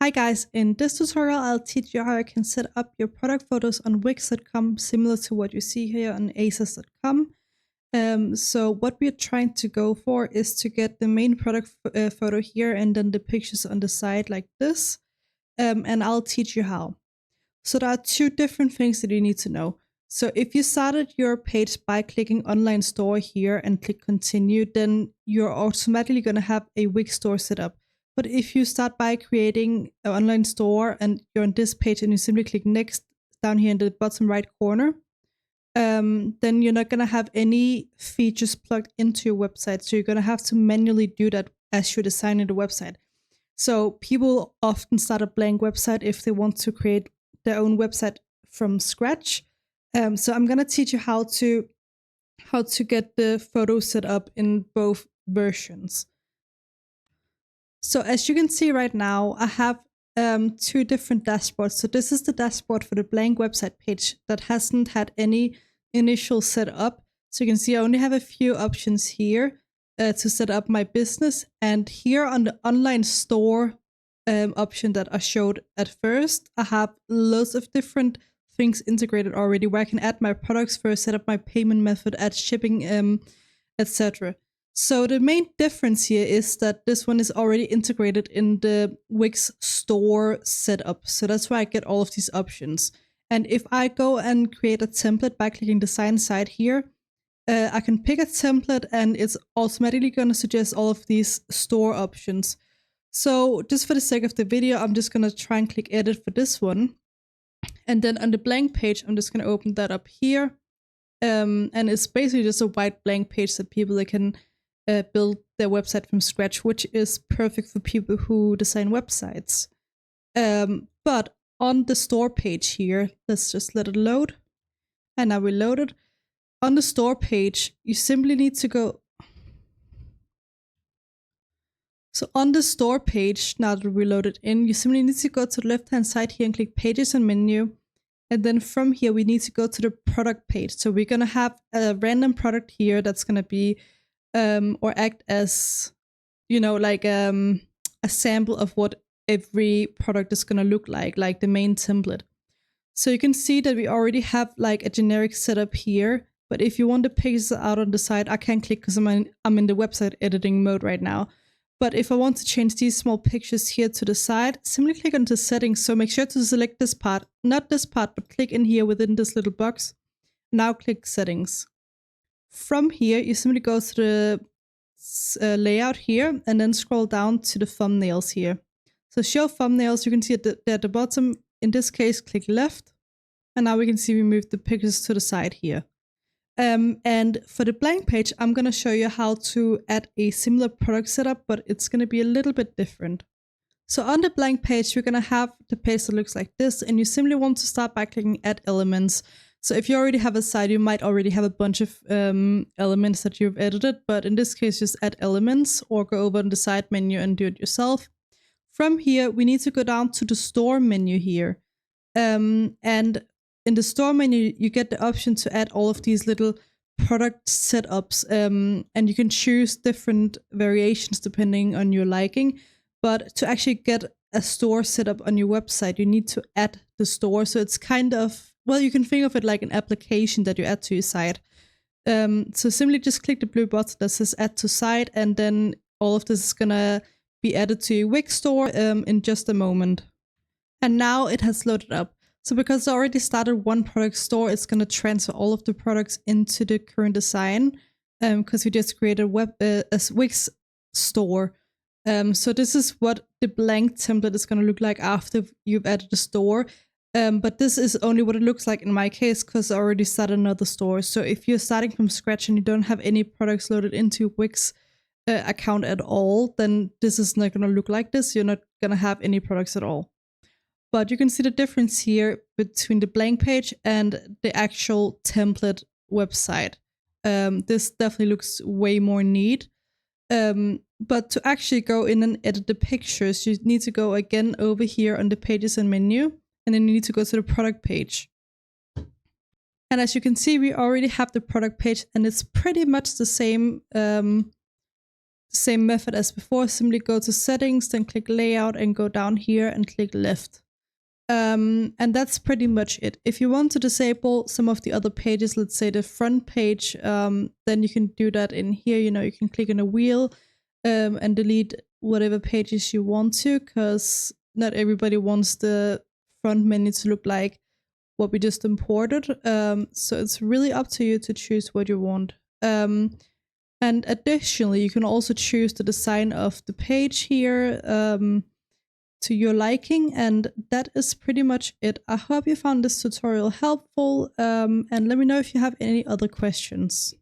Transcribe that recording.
Hi guys, in this tutorial I'll teach you how you can set up your product photos on Wix.com similar to what you see here on Asos.com. So what we're trying to go for is to get the main product photo here and then the pictures on the side like this, and I'll teach you how. So there are two different things that you need to know. So if you started your page by clicking online store here and click continue, then you're automatically going to have a Wix store set up. But if you start by creating an online store and you're on this page and you simply click next down here in the bottom right corner, then you're not going to have any features plugged into your website. So you're going to have to manually do that as you're designing the website. So people often start a blank website if they want to create their own website from scratch. So I'm going to teach you how to get the photo set up in both versions. So as you can see right now, I have two different dashboards. So this is the dashboard for the blank website page that hasn't had any initial setup. So you can see I only have a few options here to set up my business. And here on the online store option that I showed at first, I have loads of different things integrated already where I can add my products first, set up my payment method, add shipping, etc. So the main difference here is that this one is already integrated in the Wix store setup. So that's why I get all of these options. And if I go and create a template by clicking design side here, I can pick a template and it's automatically going to suggest all of these store options. So just for the sake of the video, I'm just going to try and click edit for this one. And then on the blank page, I'm just going to open that up here. And it's basically just a white blank page that people can build their website from scratch, which is perfect for people who design websites. But on the store page here, let's just let it load. And now we load it. On the store page, you simply need to go. So on the store page, now that we load it in, you simply need to go to the left-hand side here and click pages and menu. And then from here, we need to go to the product page. So we're going to have a random product here that's going to be or act as, like a sample of what every product is going to look like the main template. So you can see that we already have like a generic setup here. But if you want the pictures out on the side, I can't click because I'm in the website editing mode right now. But if I want to change these small pictures here to the side, simply click on the settings. So make sure to select this part, not this part, but click in here within this little box. Now click settings. From here, you simply go to the layout here and then scroll down to the thumbnails here. So show thumbnails, you can see at the bottom, in this case, click left. And now we can see we moved the pictures to the side here. And for the blank page, I'm going to show you how to add a similar product setup, but it's going to be a little bit different. So on the blank page, you're going to have the page that looks like this, and you simply want to start by clicking add elements. So if you already have a site, you might already have a bunch of elements that you've edited, but in this case, just add elements or go over in the side menu and do it yourself. From here, we need to go down to the store menu here. And in the store menu, you get the option to add all of these little product setups, and you can choose different variations depending on your liking. But to actually get a store set up on your website, you need to add the store. So it's kind of, well, you can think of it like an application that you add to your site. So simply just click the blue button that says add to site, and then all of this is going to be added to your Wix store in just a moment. And now it has loaded up. So because I already started one product store, it's going to transfer all of the products into the current design because we just created a Wix store. So this is what the blank template is going to look like after you've added the store. But this is only what it looks like in my case because I already started another store. So if you're starting from scratch and you don't have any products loaded into Wix account at all, then this is not going to look like this. You're not going to have any products at all. But you can see the difference here between the blank page and the actual template website. This definitely looks way more neat. But to actually go in and edit the pictures, you need to go again over here on the pages and menu, and then you need to go to the product page. And as you can see, we already have the product page, and it's pretty much the same Same method as before, simply go to settings, then click layout and go down here and click left. And that's pretty much it. If you want to disable some of the other pages, let's say the front page, then you can do that in here. You can click on a wheel and delete whatever pages you want to, because not everybody wants the front menu to look like what we just imported. So it's really up to you to choose what you want. And additionally, you can also choose the design of the page here to your liking, and that is pretty much it. I hope you found this tutorial helpful, and let me know if you have any other questions.